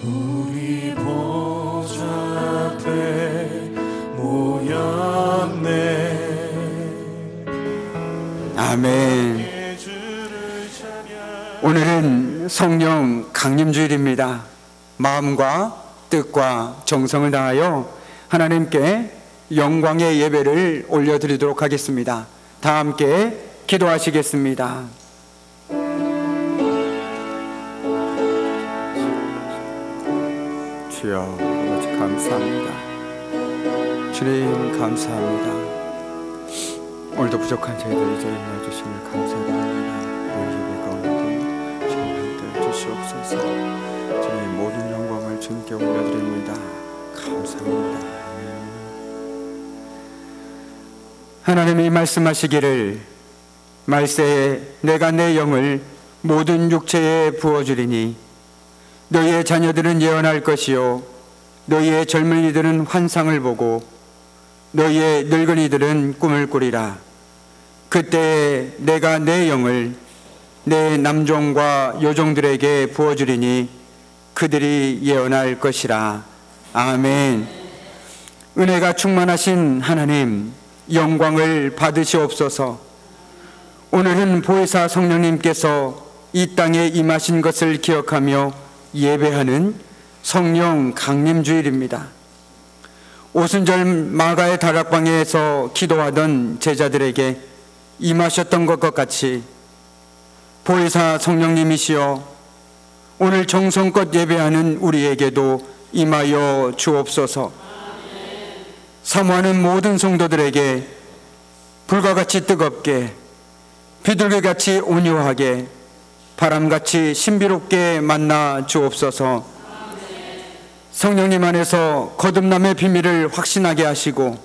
우리 보좌 앞에 모였네. 아멘. 오늘은 성령 강림주일입니다. 마음과 뜻과 정성을 다하여 하나님께 영광의 예배를 올려드리도록 하겠습니다. 다 함께 기도하시겠습니다. 주여, 아버지 감사합니다. 주님 감사합니다. 오늘도 부족한 저희들 이제 해주심을 감사드립니다. 오늘 예배 가운데도 주님 함께 주시옵소서. 주님 모든 영광을 주님께 올려드립니다. 감사합니다. 하나님이 말씀하시기를 말세에 내가 내 영을 모든 육체에 부어주리니 너희의 자녀들은 예언할 것이요 너희의 젊은이들은 환상을 보고 너희의 늙은이들은 꿈을 꾸리라. 그때에 내가 내 영을 내 남종과 여종들에게 부어주리니 그들이 예언할 것이라. 아멘. 은혜가 충만하신 하나님, 영광을 받으시옵소서. 오늘은 보혜사 성령님께서 이 땅에 임하신 것을 기억하며 예배하는 성령 강림주일입니다. 오순절 마가의 다락방에서 기도하던 제자들에게 임하셨던 것과 같이 보혜사 성령님이시여 오늘 정성껏 예배하는 우리에게도 임하여 주옵소서. 사모하는 모든 성도들에게 불과 같이 뜨겁게, 비둘기같이 온유하게, 바람같이 신비롭게 만나 주옵소서. 성령님 안에서 거듭남의 비밀을 확신하게 하시고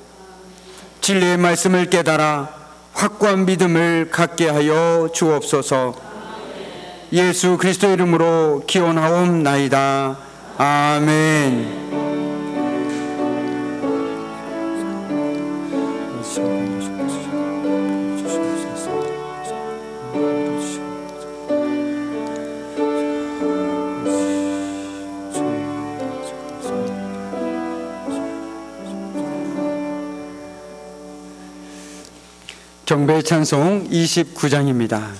진리의 말씀을 깨달아 확고한 믿음을 갖게 하여 주옵소서. 예수 그리스도 이름으로 기원하옵나이다. 아멘. 경배 찬송 29장입니다.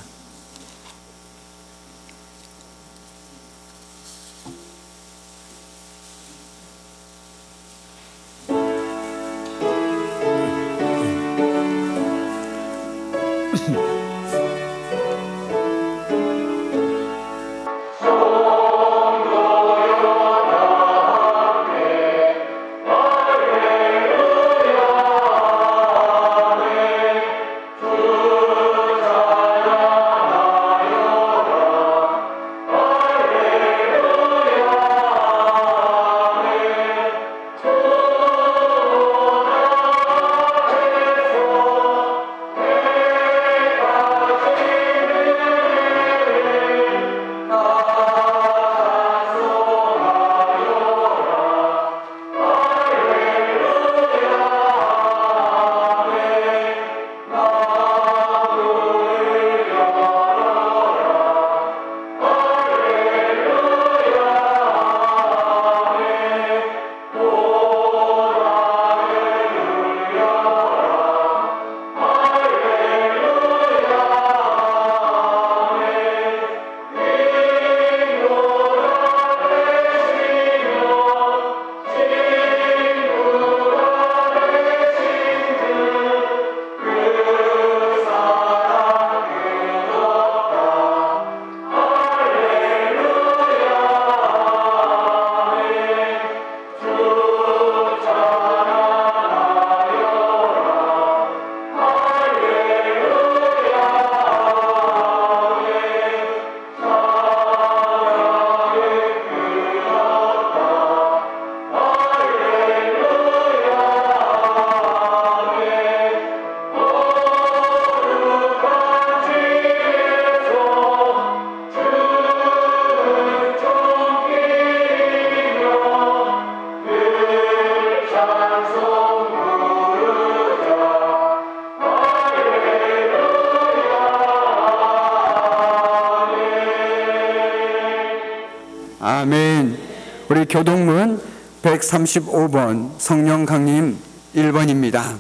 우리 교동문 135번 성령 강림 1번입니다.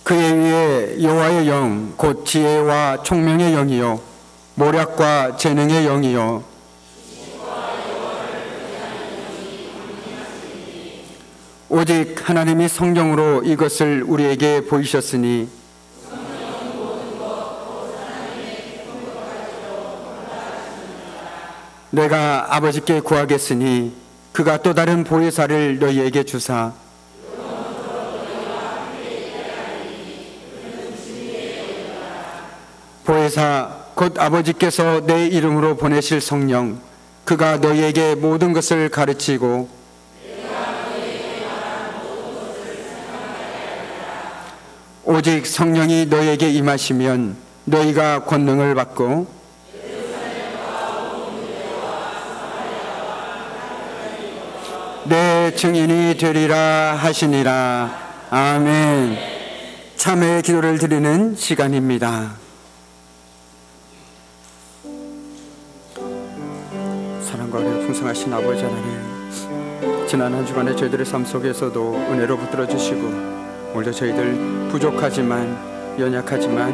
그의 위에 여호와의 영 곧 지혜와 총명의 영이요 모략과 재능의 영이요 오직 하나님이 성령으로 이것을 우리에게 보이셨으니 내가 아버지께 구하겠으니 그가 또 다른 보혜사를 너희에게 주사 보혜사 곧 아버지께서 내 이름으로 보내실 성령 그가 너희에게 모든 것을 가르치고 오직 성령이 너희에게 임하시면 너희가 권능을 받고 내 증인이 되리라 하시니라. 아멘. 참회의 기도를 드리는 시간입니다. 사랑과 은혜로 풍성하신 아버지 하나님, 지난 한 주간의 저희들의 삶 속에서도 은혜로 붙들어 주시고 오늘도 저희들 부족하지만 연약하지만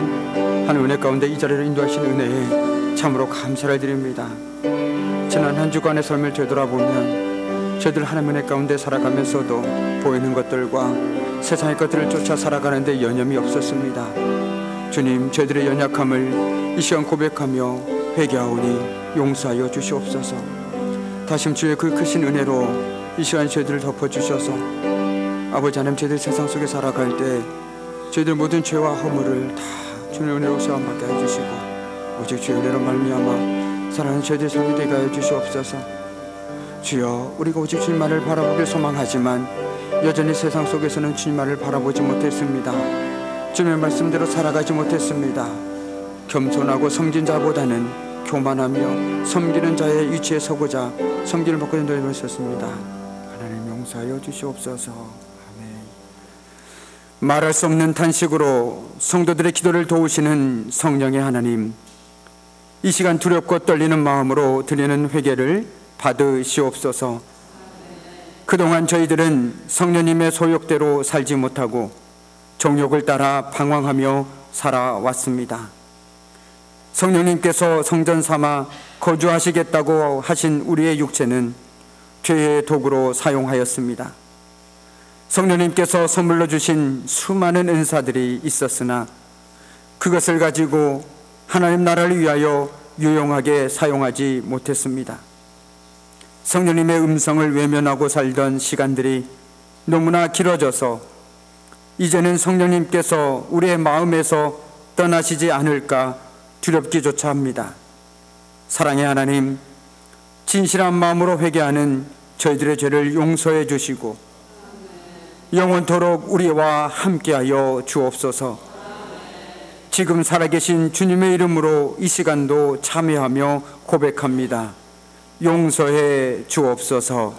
하나님 은혜 가운데 이 자리를 인도하신 은혜에 참으로 감사를 드립니다. 지난 한 주간의 삶을 되돌아보면 저희들 하나님 은혜 가운데 살아가면서도 보이는 것들과 세상의 것들을 쫓아 살아가는데 여념이 없었습니다. 주님, 저희들의 연약함을 이 시간 고백하며 회개하오니 용서하여 주시옵소서. 다시 주의 그 크신 은혜로 이 시간 저희들을 덮어주셔서 아버지 하나님, 저희들 세상 속에 살아갈 때 저희들 모든 죄와 허물을 다 주님의 은혜로 사함받게 해주시고 오직 주의 은혜로 말미암아 사랑하는 저희들의 삶이 되게 하여 주시옵소서. 주여, 우리가 오직 주님만을 바라보길 소망하지만 여전히 세상 속에서는 주님만을 바라보지 못했습니다. 주님의 말씀대로 살아가지 못했습니다. 겸손하고 섬긴 자보다는 교만하며 섬기는 자의 위치에 서고자 섬기를 받고 된다고 하셨습니다. 하나님 용서하여 주시옵소서. 아멘. 말할 수 없는 탄식으로 성도들의 기도를 도우시는 성령의 하나님, 이 시간 두렵고 떨리는 마음으로 드리는 회개를 받으시옵소서. 그동안 저희들은 성령님의 소욕대로 살지 못하고 정욕을 따라 방황하며 살아왔습니다. 성령님께서 성전 삼아 거주하시겠다고 하신 우리의 육체는 죄의 도구로 사용하였습니다. 성령님께서 선물로 주신 수많은 은사들이 있었으나 그것을 가지고 하나님 나라를 위하여 유용하게 사용하지 못했습니다. 성령님의 음성을 외면하고 살던 시간들이 너무나 길어져서 이제는 성령님께서 우리의 마음에서 떠나시지 않을까 두렵기조차 합니다. 사랑의 하나님, 진실한 마음으로 회개하는 저희들의 죄를 용서해 주시고 영원토록 우리와 함께하여 주옵소서. 지금 살아계신 주님의 이름으로 이 시간도 참여하며 고백합니다. 용서해 주옵소서.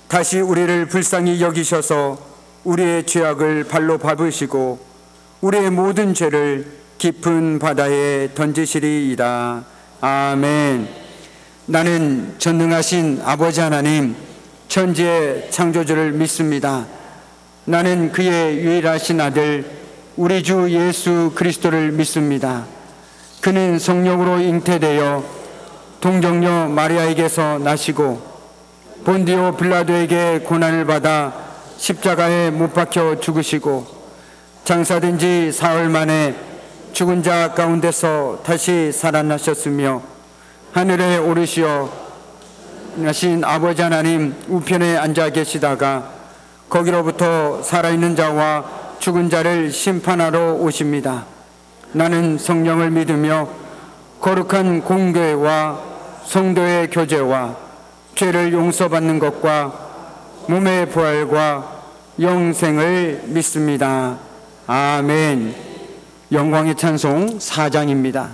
다시 우리를 불쌍히 여기셔서 우리의 죄악을 발로 밟으시고 우리의 모든 죄를 깊은 바다에 던지시리이다. 아멘. 나는 전능하신 아버지 하나님, 천지의 창조주를 믿습니다. 나는 그의 유일하신 아들 우리 주 예수 그리스도를 믿습니다. 그는 성령으로 잉태되어 동정녀 마리아에게서 나시고 본디오 빌라도에게 고난을 받아 십자가에 못 박혀 죽으시고 장사된 지 사흘 만에 죽은 자 가운데서 다시 살아나셨으며 하늘에 오르시어 하신 아버지 하나님 우편에 앉아 계시다가 거기로부터 살아있는 자와 죽은 자를 심판하러 오십니다. 나는 성령을 믿으며 거룩한 공교회와 성도의 교제와 죄를 용서받는 것과 몸의 부활과 영생을 믿습니다. 아멘. 영광의 찬송 4장입니다.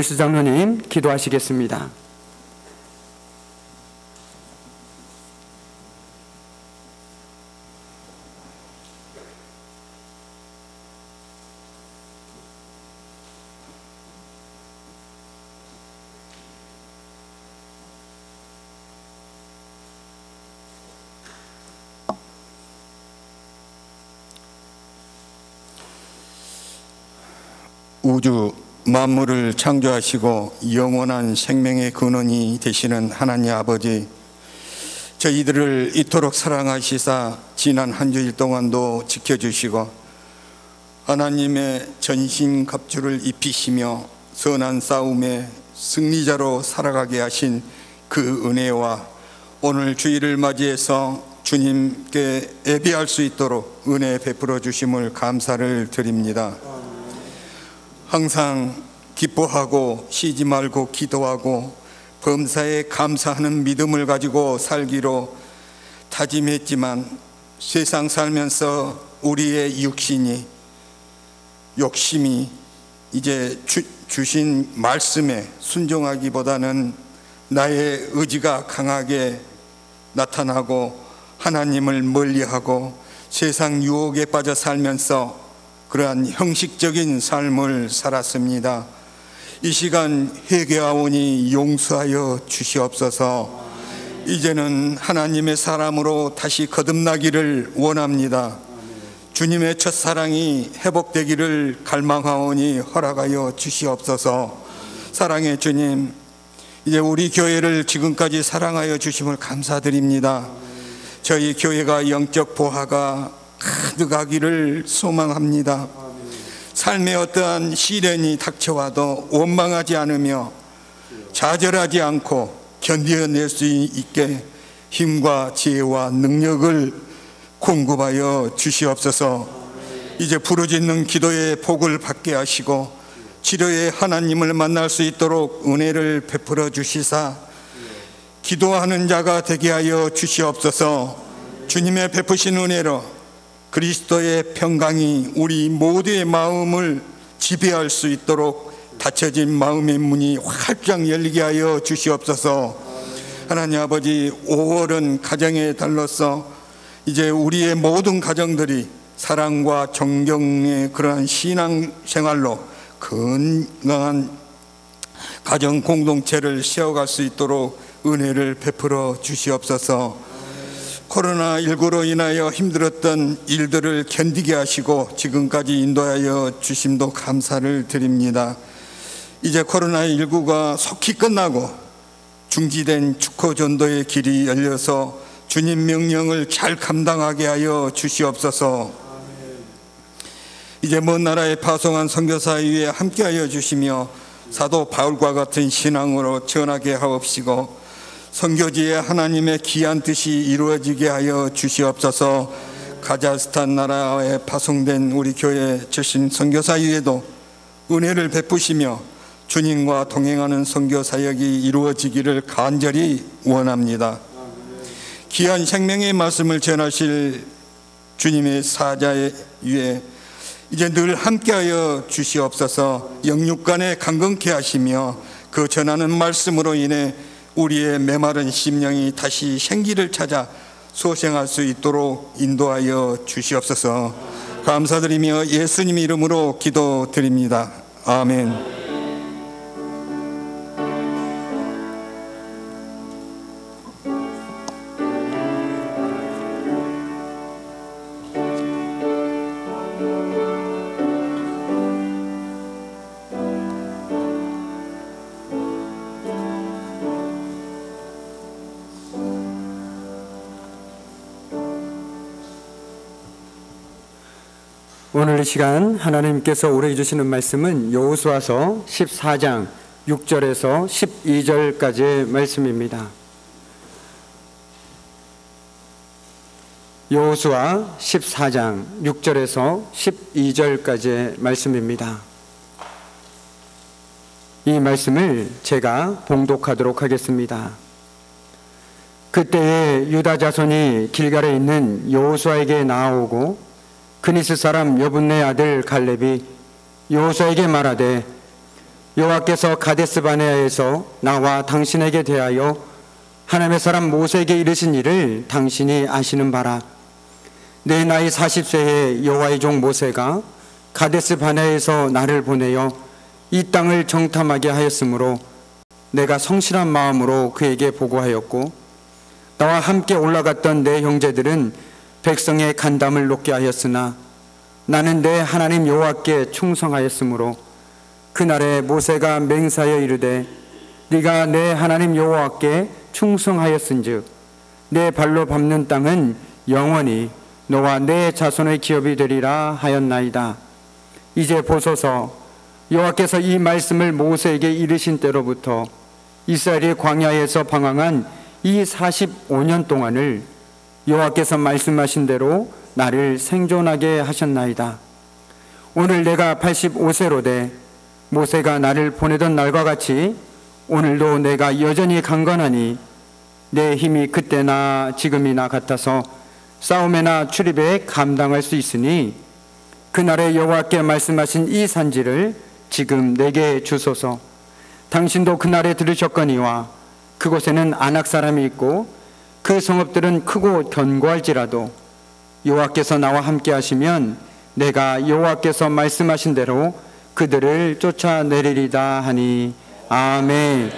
김일수 장로님 기도하시겠습니다. 우주 만물을 창조하시고 영원한 생명의 근원이 되시는 하나님 아버지, 저희들을 이토록 사랑하시사 지난 한 주일 동안도 지켜주시고 하나님의 전신갑주를 입히시며 선한 싸움의 승리자로 살아가게 하신 그 은혜와 오늘 주일을 맞이해서 주님께 예배할 수 있도록 은혜 베풀어 주심을 감사를 드립니다. 항상 기뻐하고 쉬지 말고 기도하고 범사에 감사하는 믿음을 가지고 살기로 다짐했지만 세상 살면서 우리의 욕심이 이제 주신 말씀에 순종하기보다는 나의 의지가 강하게 나타나고 하나님을 멀리하고 세상 유혹에 빠져 살면서 그러한 형식적인 삶을 살았습니다. 이 시간 회개하오니 용서하여 주시옵소서. 이제는 하나님의 사람으로 다시 거듭나기를 원합니다. 주님의 첫사랑이 회복되기를 갈망하오니 허락하여 주시옵소서. 사랑의 주님, 이제 우리 교회를 지금까지 사랑하여 주심을 감사드립니다. 저희 교회가 영적 보화가 가득하기를 소망합니다. 삶의 어떠한 시련이 닥쳐와도 원망하지 않으며 좌절하지 않고 견뎌낼 수 있게 힘과 지혜와 능력을 공급하여 주시옵소서. 이제 부르짖는 기도의 복을 받게 하시고 치료의 하나님을 만날 수 있도록 은혜를 베풀어 주시사 기도하는 자가 되게 하여 주시옵소서. 주님의 베푸신 은혜로 그리스도의 평강이 우리 모두의 마음을 지배할 수 있도록 닫혀진 마음의 문이 활짝 열리게 하여 주시옵소서. 하나님 아버지, 5월은 가정의 달로서 이제 우리의 모든 가정들이 사랑과 존경의 그러한 신앙생활로 건강한 가정 공동체를 세워갈 수 있도록 은혜를 베풀어 주시옵소서. 코로나19로 인하여 힘들었던 일들을 견디게 하시고 지금까지 인도하여 주심도 감사를 드립니다. 이제 코로나19가 속히 끝나고 중지된 축호 전도의 길이 열려서 주님 명령을 잘 감당하게 하여 주시옵소서. 이제 먼 나라에 파송한 선교사 위에 함께하여 주시며 사도 바울과 같은 신앙으로 전하게 하옵시고 선교지에 하나님의 귀한 뜻이 이루어지게 하여 주시옵소서. 카자흐스탄 나라에 파송된 우리 교회 출신 선교사 위에도 은혜를 베푸시며 주님과 동행하는 선교 사역이 이루어지기를 간절히 원합니다. 귀한 생명의 말씀을 전하실 주님의 사자 위에 이제 늘 함께하여 주시옵소서. 영육간에 강건케 하시며 그 전하는 말씀으로 인해 우리의 메마른 심령이 다시 생기를 찾아 소생할 수 있도록 인도하여 주시옵소서. 감사드리며 예수님 이름으로 기도드립니다. 아멘. 오늘 이 시간 하나님께서 우리에게 주시는 말씀은 여호수아서 14장 6절에서 12절까지의 말씀입니다. 여호수아 14장 6절에서 12절까지의 말씀입니다. 이 말씀을 제가 봉독하도록 하겠습니다. 그때에 유다 자손이 길갈에 있는 여호수아에게 나아오고 그니스 사람 여분네 아들 갈렙이 여호수아에게 말하되 여호와께서 가데스 바네아에서 나와 당신에게 대하여 하나님의 사람 모세에게 이르신 일을 당신이 아시는 바라. 내 나이 40세에 여호와의 종 모세가 가데스 바네아에서 나를 보내어 이 땅을 정탐하게 하였으므로 내가 성실한 마음으로 그에게 보고하였고, 나와 함께 올라갔던 내 형제들은 백성의 간담을 높게 하였으나 나는 내 하나님 여호와께 충성하였으므로 그날에 모세가 맹세하여 이르되 네가 내 하나님 여호와께 충성하였은즉 내 발로 밟는 땅은 영원히 너와 내 자손의 기업이 되리라 하였나이다. 이제 보소서, 여호와께서 이 말씀을 모세에게 이르신 때로부터 이스라엘이 광야에서 방황한 이 45년 동안을 여호와께서 말씀하신 대로 나를 생존하게 하셨나이다. 오늘 내가 85세로 돼 모세가 나를 보내던 날과 같이 오늘도 내가 여전히 강건하니 내 힘이 그때나 지금이나 같아서 싸움에나 출입에 감당할 수 있으니 그날에 여호와께 말씀하신 이 산지를 지금 내게 주소서. 당신도 그날에 들으셨거니와 그곳에는 아낙 사람이 있고 그 성읍들은 크고 견고할지라도 여호와께서 나와 함께 하시면 내가 여호와께서 말씀하신 대로 그들을 쫓아내리리다 하니. 아멘.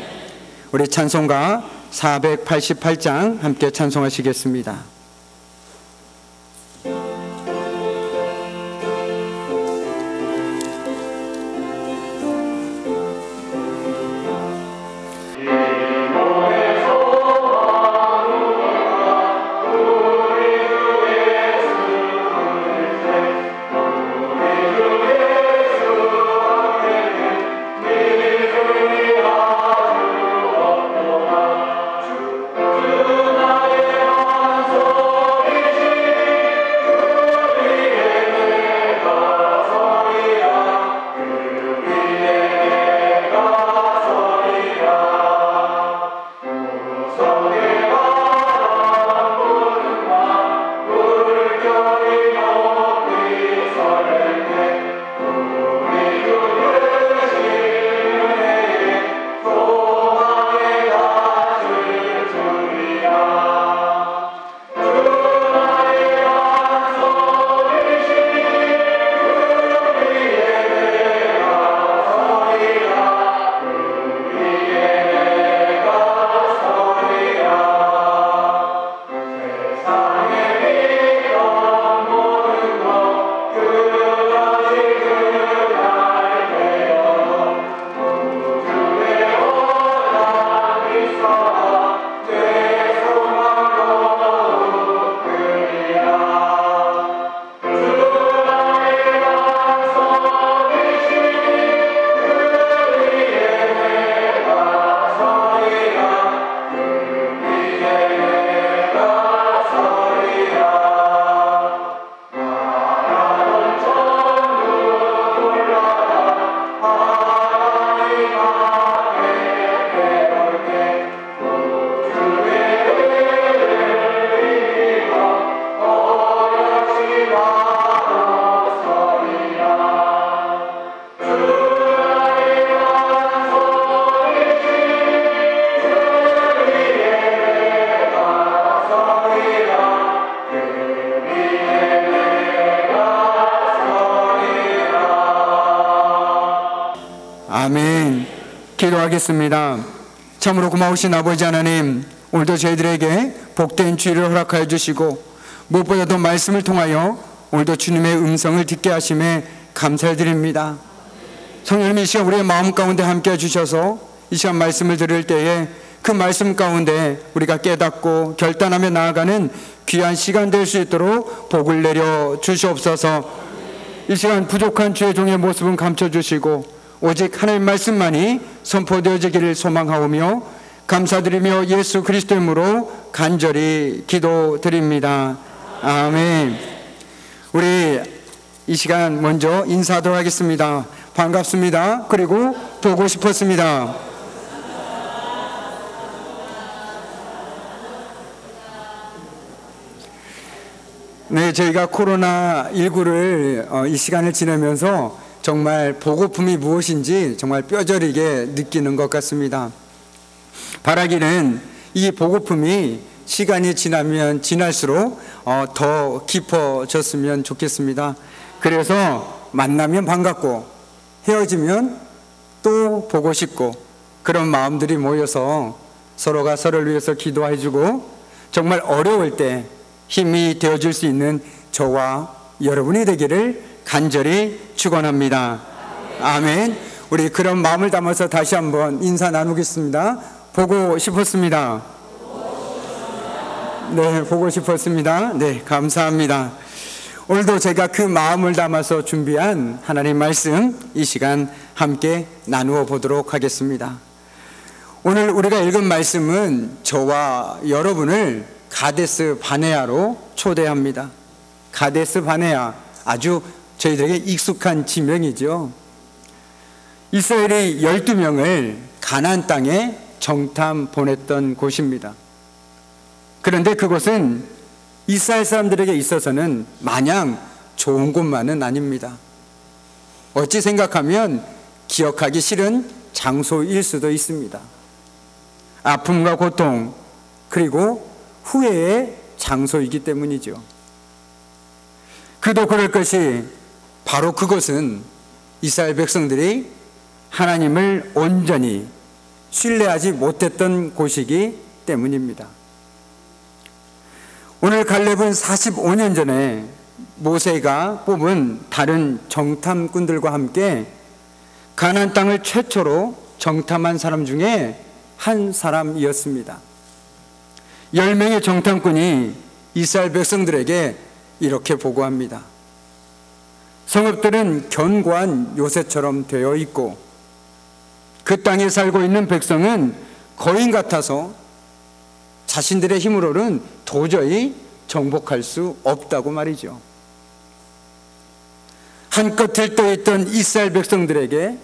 우리 찬송가 488장 함께 찬송하시겠습니다. 아멘. 기도하겠습니다. 참으로 고마우신 아버지 하나님, 오늘도 저희들에게 복된 주일을 허락하여 주시고 무엇보다도 말씀을 통하여 오늘도 주님의 음성을 듣게 하심에 감사드립니다. 성령님, 이 시간 우리의 마음 가운데 함께 해주셔서 이 시간 말씀을 들을 때에 그 말씀 가운데 우리가 깨닫고 결단하며 나아가는 귀한 시간 될 수 있도록 복을 내려 주시옵소서. 이 시간 부족한 주의 종의 모습은 감춰주시고 오직 하나님 말씀만이 선포되어지기를 소망하오며 감사드리며 예수 그리스도의 이름으로 간절히 기도드립니다. 아멘. 우리 이 시간 먼저 인사하도록 하겠습니다. 반갑습니다. 그리고 보고 싶었습니다. 네, 저희가 코로나19를 이 시간을 지내면서 정말 보고품이 무엇인지 정말 뼈저리게 느끼는 것 같습니다. 바라기는 이 보고품이 시간이 지나면 지날수록 더 깊어졌으면 좋겠습니다. 그래서 만나면 반갑고 헤어지면 또 보고 싶고 그런 마음들이 모여서 서로가 서로를 위해서 기도해주고 정말 어려울 때 힘이 되어줄 수 있는 저와 여러분이 되기를 간절히 축원합니다. 아멘. 우리 그런 마음을 담아서 다시 한번 인사 나누겠습니다. 보고 싶었습니다. 네, 보고 싶었습니다. 네, 감사합니다. 오늘도 제가 그 마음을 담아서 준비한 하나님 말씀 이 시간 함께 나누어 보도록 하겠습니다. 오늘 우리가 읽은 말씀은 저와 여러분을 가데스 바네아로 초대합니다. 가데스 바네아, 아주 저희들에게 익숙한 지명이죠. 이스라엘이 12명을 가나안 땅에 정탐 보냈던 곳입니다. 그런데 그곳은 이스라엘 사람들에게 있어서는 마냥 좋은 곳만은 아닙니다. 어찌 생각하면 기억하기 싫은 장소일 수도 있습니다. 아픔과 고통 그리고 후회의 장소이기 때문이죠. 그도 그럴 것이 바로 그것은 이스라엘 백성들이 하나님을 온전히 신뢰하지 못했던 곳이기 때문입니다. 오늘 갈렙은 45년 전에 모세가 뽑은 다른 정탐꾼들과 함께 가나안 땅을 최초로 정탐한 사람 중에 한 사람이었습니다. 10명의 정탐꾼이 이스라엘 백성들에게 이렇게 보고합니다. 성읍들은 견고한 요새처럼 되어 있고 그 땅에 살고 있는 백성은 거인 같아서 자신들의 힘으로는 도저히 정복할 수 없다고 말이죠. 한껏 들떠있던 이스라엘 백성들에게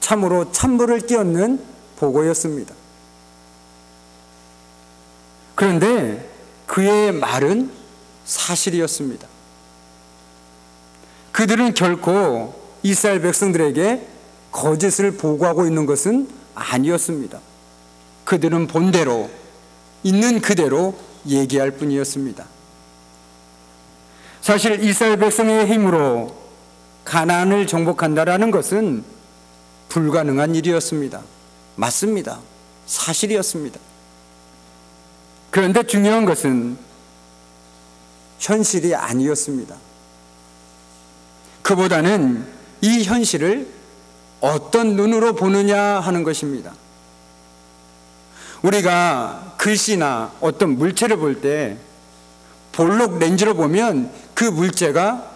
참으로 찬물을 끼얹는 보고였습니다. 그런데 그의 말은 사실이었습니다. 그들은 결코 이스라엘 백성들에게 거짓을 보고하고 있는 것은 아니었습니다. 그들은 본대로 있는 그대로 얘기할 뿐이었습니다. 사실 이스라엘 백성의 힘으로 가나안을 정복한다라는 것은 불가능한 일이었습니다. 맞습니다. 사실이었습니다. 그런데 중요한 것은 현실이 아니었습니다. 그보다는 이 현실을 어떤 눈으로 보느냐 하는 것입니다. 우리가 글씨나 어떤 물체를 볼 때 볼록 렌즈로 보면 그 물체가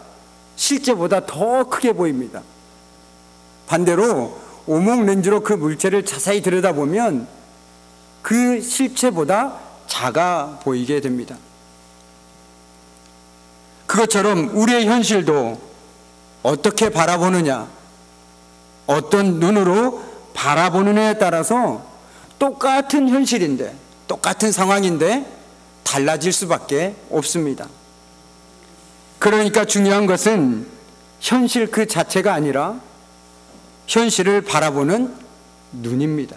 실제보다 더 크게 보입니다. 반대로 오목 렌즈로 그 물체를 자세히 들여다보면 그 실체보다 작아 보이게 됩니다. 그것처럼 우리의 현실도 어떻게 바라보느냐, 어떤 눈으로 바라보느냐에 따라서 똑같은 현실인데, 똑같은 상황인데 달라질 수밖에 없습니다. 그러니까 중요한 것은 현실 그 자체가 아니라 현실을 바라보는 눈입니다.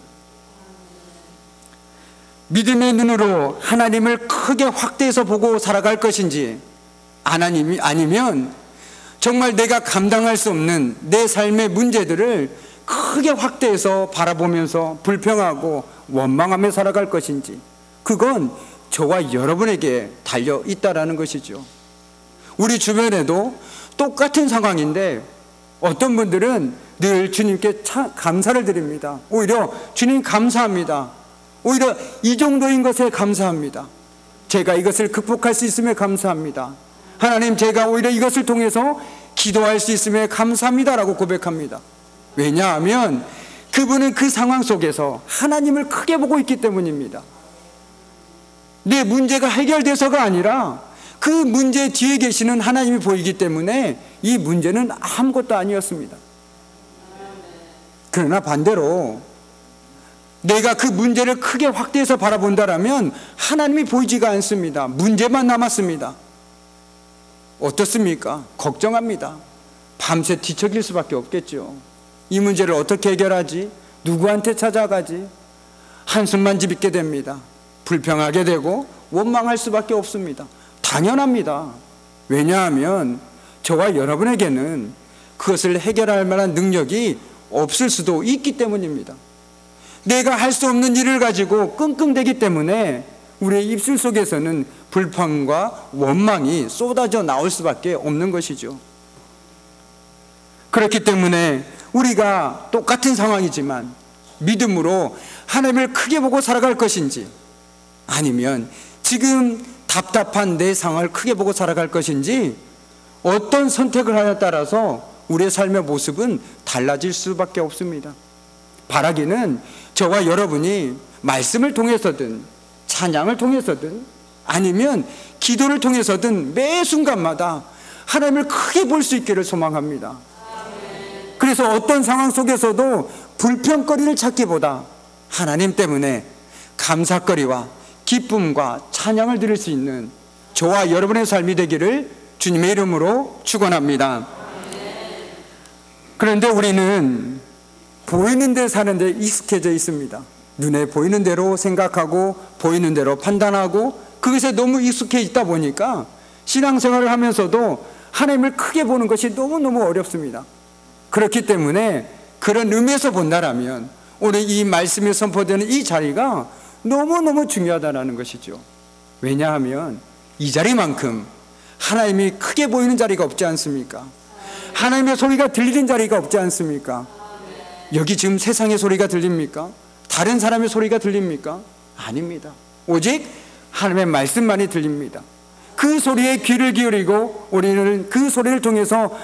믿음의 눈으로 하나님을 크게 확대해서 보고 살아갈 것인지, 아니면 정말 내가 감당할 수 없는 내 삶의 문제들을 크게 확대해서 바라보면서 불평하고 원망하며 살아갈 것인지, 그건 저와 여러분에게 달려 있다라는 것이죠. 우리 주변에도 똑같은 상황인데 어떤 분들은 늘 주님께 감사를 드립니다. 오히려 주님 감사합니다. 오히려 이 정도인 것에 감사합니다. 제가 이것을 극복할 수 있음에 감사합니다. 하나님, 제가 오히려 이것을 통해서 기도할 수 있음에 감사합니다라고 고백합니다. 왜냐하면 그분은 그 상황 속에서 하나님을 크게 보고 있기 때문입니다. 내 문제가 해결돼서가 아니라 그 문제 뒤에 계시는 하나님이 보이기 때문에 이 문제는 아무것도 아니었습니다. 그러나 반대로 내가 그 문제를 크게 확대해서 바라본다라면 하나님이 보이지가 않습니다. 문제만 남았습니다. 어떻습니까? 걱정합니다. 밤새 뒤척일 수밖에 없겠죠. 이 문제를 어떻게 해결하지? 누구한테 찾아가지? 한숨만 집있게 됩니다. 불평하게 되고 원망할 수밖에 없습니다. 당연합니다. 왜냐하면 저와 여러분에게는 그것을 해결할 만한 능력이 없을 수도 있기 때문입니다. 내가 할 수 없는 일을 가지고 끙끙대기 때문에 우리의 입술 속에서는 불평과 원망이 쏟아져 나올 수밖에 없는 것이죠. 그렇기 때문에 우리가 똑같은 상황이지만 믿음으로 하나님을 크게 보고 살아갈 것인지, 아니면 지금 답답한 내 상황을 크게 보고 살아갈 것인지, 어떤 선택을 하냐에 따라서 우리의 삶의 모습은 달라질 수밖에 없습니다. 바라기는 저와 여러분이 말씀을 통해서든 찬양을 통해서든 아니면 기도를 통해서든 매 순간마다 하나님을 크게 볼 수 있기를 소망합니다. 그래서 어떤 상황 속에서도 불평거리를 찾기보다 하나님 때문에 감사거리와 기쁨과 찬양을 드릴 수 있는 저와 여러분의 삶이 되기를 주님의 이름으로 축원합니다. 그런데 우리는 보이는 데 사는 데 익숙해져 있습니다. 눈에 보이는 대로 생각하고 보이는 대로 판단하고 그것에 너무 익숙해 있다 보니까 신앙생활을 하면서도 하나님을 크게 보는 것이 너무너무 어렵습니다. 그렇기 때문에 그런 의미에서 본다라면 오늘 이 말씀이 선포되는 이 자리가 너무너무 중요하다는 것이죠. 왜냐하면 이 자리만큼 하나님이 크게 보이는 자리가 없지 않습니까? 하나님의 소리가 들리는 자리가 없지 않습니까? 여기 지금 세상의 소리가 들립니까? 다른 사람의 소리가 들립니까? 아닙니다. 오직 하나님의 말씀만이 들립니다. 그 소리에 귀를 기울이고 우리는 그 소리를 통해서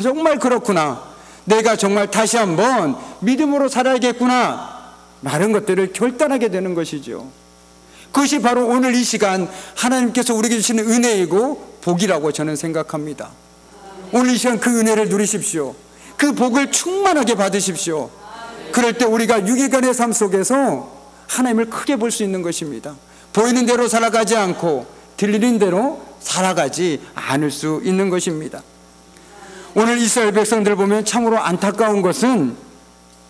정말 그렇구나, 내가 정말 다시 한번 믿음으로 살아야겠구나 라는 것들을 결단하게 되는 것이죠. 그것이 바로 오늘 이 시간 하나님께서 우리에게 주시는 은혜이고 복이라고 저는 생각합니다. 오늘 이 시간 그 은혜를 누리십시오. 그 복을 충만하게 받으십시오. 그럴 때 우리가 6일간의 삶 속에서 하나님을 크게 볼 수 있는 것입니다. 보이는 대로 살아가지 않고 들리는 대로 살아가지 않을 수 있는 것입니다. 오늘 이스라엘 백성들 보면 참으로 안타까운 것은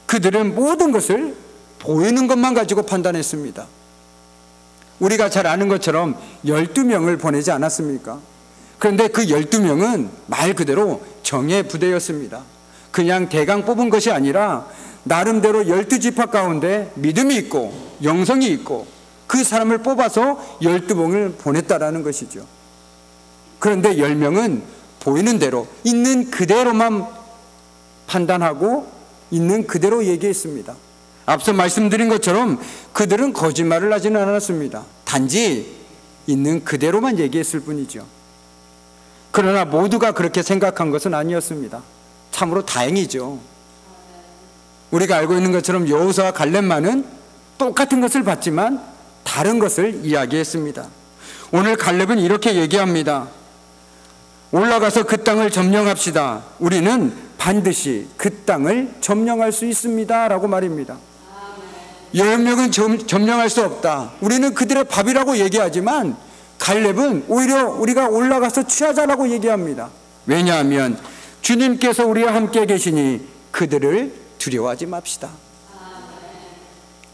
그들은 모든 것을 보이는 것만 가지고 판단했습니다. 우리가 잘 아는 것처럼 12명을 보내지 않았습니까? 그런데 그 12명은 말 그대로 정예 부대였습니다. 그냥 대강 뽑은 것이 아니라 나름대로 12지파 가운데 믿음이 있고 영성이 있고 그 사람을 뽑아서 12명을 보냈다라는 것이죠. 그런데 10명은 보이는 대로 있는 그대로만 판단하고 있는 그대로 얘기했습니다. 앞서 말씀드린 것처럼 그들은 거짓말을 하지는 않았습니다. 단지 있는 그대로만 얘기했을 뿐이죠. 그러나 모두가 그렇게 생각한 것은 아니었습니다. 참으로 다행이죠. 우리가 알고 있는 것처럼 여호수아와 갈렙만은 똑같은 것을 봤지만 다른 것을 이야기했습니다. 오늘 갈렙은 이렇게 얘기합니다. 올라가서 그 땅을 점령합시다. 우리는 반드시 그 땅을 점령할 수 있습니다 라고 말입니다. 10명은 점령할 수 없다. 우리는 그들의 밥이라고 얘기하지만 갈렙은 오히려 우리가 올라가서 취하자라고 얘기합니다. 왜냐하면 주님께서 우리와 함께 계시니 그들을 두려워하지 맙시다.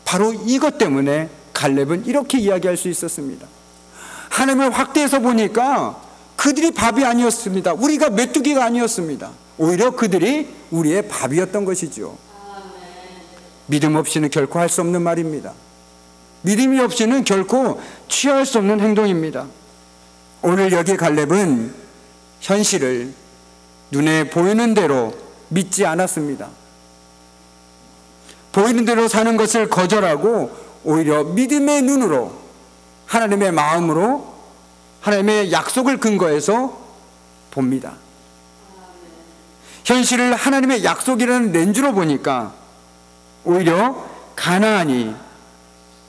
바로 이것 때문에 갈렙은 이렇게 이야기할 수 있었습니다. 하나님을 확대해서 보니까 그들이 밥이 아니었습니다. 우리가 메뚜기가 아니었습니다. 오히려 그들이 우리의 밥이었던 것이죠. 믿음 없이는 결코 할 수 없는 말입니다. 믿음이 없이는 결코 취할 수 없는 행동입니다. 오늘 여기 갈렙은 현실을 눈에 보이는 대로 믿지 않았습니다. 보이는 대로 사는 것을 거절하고 오히려 믿음의 눈으로, 하나님의 마음으로, 하나님의 약속을 근거해서 봅니다. 현실을 하나님의 약속이라는 렌즈로 보니까 오히려 가나안이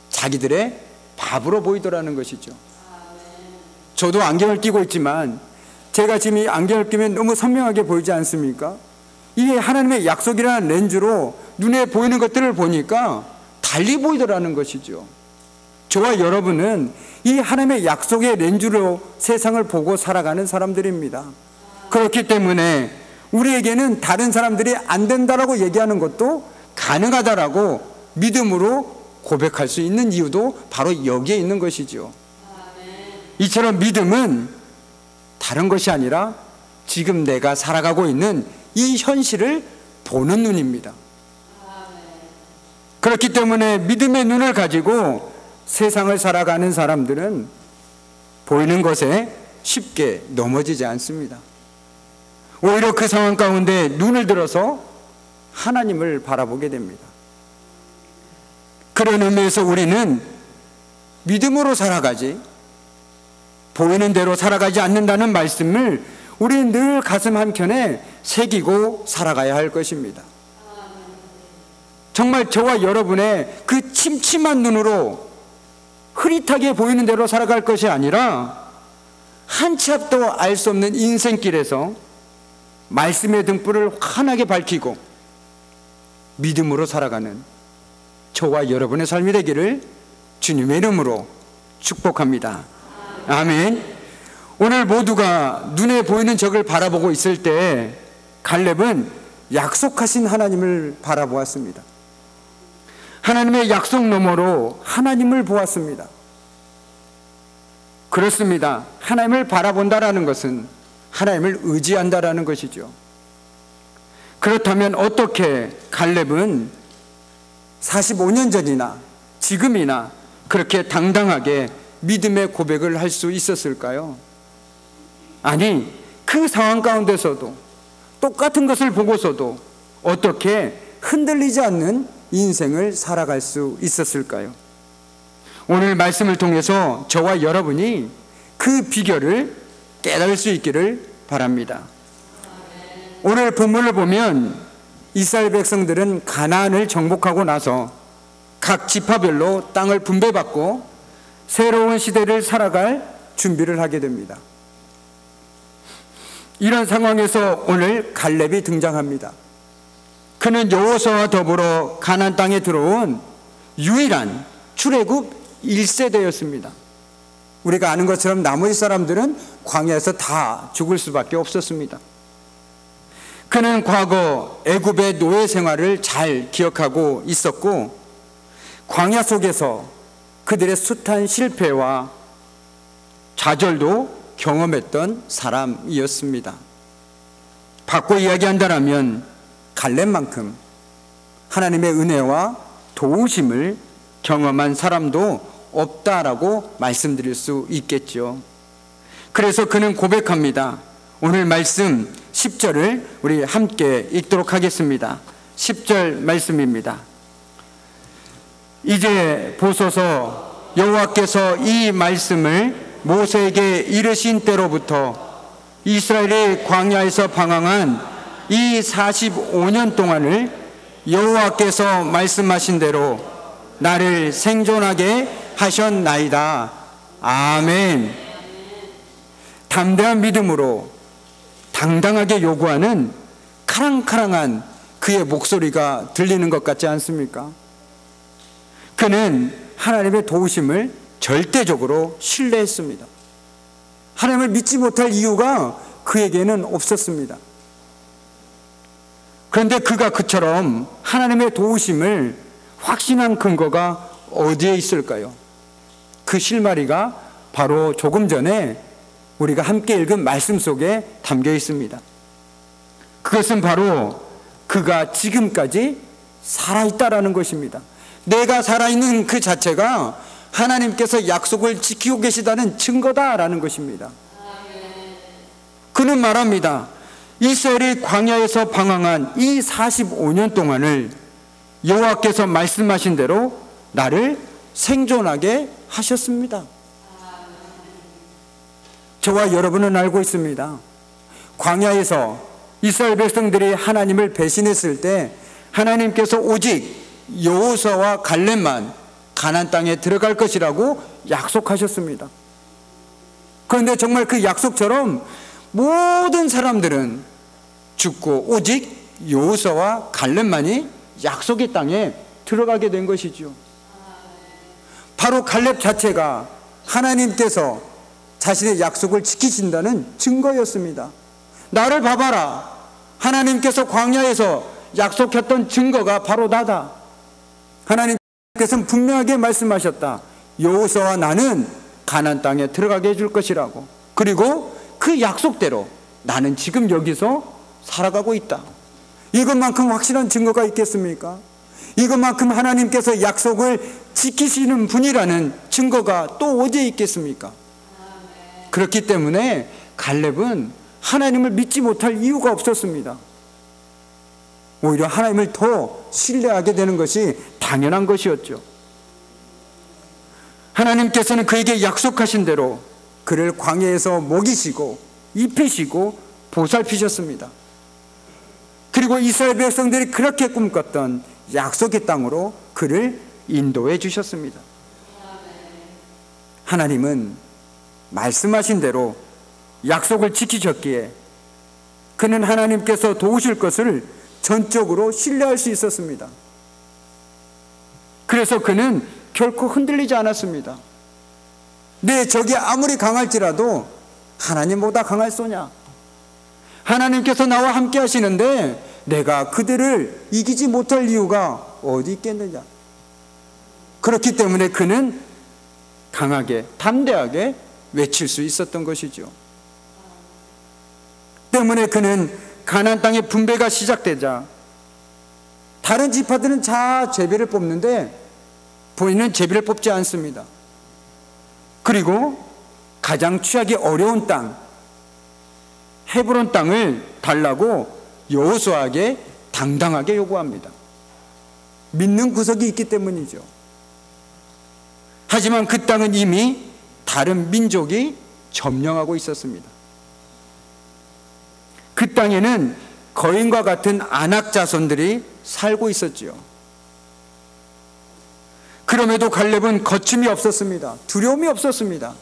자기들의 밥으로 보이더라는 것이죠. 저도 안경을 끼고 있지만 제가 지금 이 안경을 끼면 너무 선명하게 보이지 않습니까? 이게 하나님의 약속이라는 렌즈로 눈에 보이는 것들을 보니까 달리 보이더라는 것이죠. 저와 여러분은 이 하나님의 약속의 렌즈로 세상을 보고 살아가는 사람들입니다. 그렇기 때문에 우리에게는 다른 사람들이 안 된다라고 얘기하는 것도 가능하다라고 믿음으로 고백할 수 있는 이유도 바로 여기에 있는 것이죠. 이처럼 믿음은 다른 것이 아니라 지금 내가 살아가고 있는 이 현실을 보는 눈입니다. 그렇기 때문에 믿음의 눈을 가지고 세상을 살아가는 사람들은 보이는 것에 쉽게 넘어지지 않습니다. 오히려 그 상황 가운데 눈을 들어서 하나님을 바라보게 됩니다. 그런 의미에서 우리는 믿음으로 살아가지 보이는 대로 살아가지 않는다는 말씀을 우리는 늘 가슴 한켠에 새기고 살아가야 할 것입니다. 정말 저와 여러분의 그 침침한 눈으로 흐릿하게 보이는 대로 살아갈 것이 아니라 한 치 앞도 알 수 없는 인생길에서 말씀의 등불을 환하게 밝히고 믿음으로 살아가는 저와 여러분의 삶이 되기를 주님의 이름으로 축복합니다. 아멘. 오늘 모두가 눈에 보이는 적을 바라보고 있을 때 갈렙은 약속하신 하나님을 바라보았습니다. 하나님의 약속 너머로 하나님을 보았습니다. 그렇습니다. 하나님을 바라본다라는 것은 하나님을 의지한다라는 것이죠. 그렇다면 어떻게 갈렙은 45년 전이나 지금이나 그렇게 당당하게 믿음의 고백을 할 수 있었을까요? 아니, 그 상황 가운데서도 똑같은 것을 보고서도 어떻게 흔들리지 않는 인생을 살아갈 수 있었을까요? 오늘 말씀을 통해서 저와 여러분이 그 비결을 깨달을 수 있기를 바랍니다. 오늘 본문을 보면 이스라엘 백성들은 가나안을 정복하고 나서 각 지파별로 땅을 분배받고 새로운 시대를 살아갈 준비를 하게 됩니다. 이런 상황에서 오늘 갈렙이 등장합니다. 그는 여호수아와 더불어 가나안 땅에 들어온 유일한 출애굽 1세대였습니다. 우리가 아는 것처럼 나머지 사람들은 광야에서 다 죽을 수밖에 없었습니다. 그는 과거 애굽의 노예 생활을 잘 기억하고 있었고 광야 속에서 그들의 숱한 실패와 좌절도 경험했던 사람이었습니다. 바꿔 이야기한다면 갈렙만큼 하나님의 은혜와 도우심을 경험한 사람도 없다라고 말씀드릴 수 있겠죠. 그래서 그는 고백합니다. 오늘 말씀 10절을 우리 함께 읽도록 하겠습니다. 10절 말씀입니다. 이제 보소서, 여호와께서 이 말씀을 모세에게 이르신 때로부터 이스라엘이 광야에서 방황한 이 45년 동안을 여호와께서 말씀하신 대로 나를 생존하게 하셨나이다. 아멘. 담대한 믿음으로 당당하게 요구하는 카랑카랑한 그의 목소리가 들리는 것 같지 않습니까? 그는 하나님의 도우심을 절대적으로 신뢰했습니다. 하나님을 믿지 못할 이유가 그에게는 없었습니다. 그런데 그가 그처럼 하나님의 도우심을 확신한 근거가 어디에 있을까요? 그 실마리가 바로 조금 전에 우리가 함께 읽은 말씀 속에 담겨 있습니다. 그것은 바로 그가 지금까지 살아있다라는 것입니다. 내가 살아있는 그 자체가 하나님께서 약속을 지키고 계시다는 증거다라는 것입니다. 그는 말합니다. 이스라엘이 광야에서 방황한 이 45년 동안을 여호와께서 말씀하신 대로 나를 생존하게 하셨습니다. 저와 여러분은 알고 있습니다. 광야에서 이스라엘 백성들이 하나님을 배신했을 때 하나님께서 오직 여호수아와 갈렙만 가나안 땅에 들어갈 것이라고 약속하셨습니다. 그런데 정말 그 약속처럼 모든 사람들은 죽고 오직 여호수아와 갈렙만이 약속의 땅에 들어가게 된 것이죠. 바로 갈렙 자체가 하나님께서 자신의 약속을 지키신다는 증거였습니다. 나를 봐봐라. 하나님께서 광야에서 약속했던 증거가 바로 나다. 하나님께서는 분명하게 말씀하셨다. 여호수아와 나는 가나안 땅에 들어가게 해줄 것이라고. 그리고 그 약속대로 나는 지금 여기서 살아가고 있다. 이것만큼 확실한 증거가 있겠습니까? 이것만큼 하나님께서 약속을 지키시는 분이라는 증거가 또 어디에 있겠습니까? 그렇기 때문에 갈렙은 하나님을 믿지 못할 이유가 없었습니다. 오히려 하나님을 더 신뢰하게 되는 것이 당연한 것이었죠. 하나님께서는 그에게 약속하신 대로 그를 광야에서 먹이시고 입히시고 보살피셨습니다. 그리고 이스라엘 백성들이 그렇게 꿈꿨던 약속의 땅으로 그를 인도해 주셨습니다. 하나님은 말씀하신 대로 약속을 지키셨기에 그는 하나님께서 도우실 것을 전적으로 신뢰할 수 있었습니다. 그래서 그는 결코 흔들리지 않았습니다. 내 적이 아무리 강할지라도 하나님보다 강할소냐? 하나님께서 나와 함께 하시는데 내가 그들을 이기지 못할 이유가 어디 있겠느냐? 그렇기 때문에 그는 강하게 담대하게 외칠 수 있었던 것이죠. 때문에 그는 가나안 땅의 분배가 시작되자 다른 지파들은 다 제비를 뽑는데 본인은 제비를 뽑지 않습니다. 그리고 가장 취하기 어려운 땅 헤브론 땅을 달라고 여호수아에게 당당하게 요구합니다. 믿는 구석이 있기 때문이죠. 하지만 그 땅은 이미 다른 민족이 점령하고 있었습니다. 그 땅에는 거인과 같은 아낙 자손들이 살고 있었지요. 그럼에도 갈렙은 거침이 없었습니다. 두려움이 없었습니다.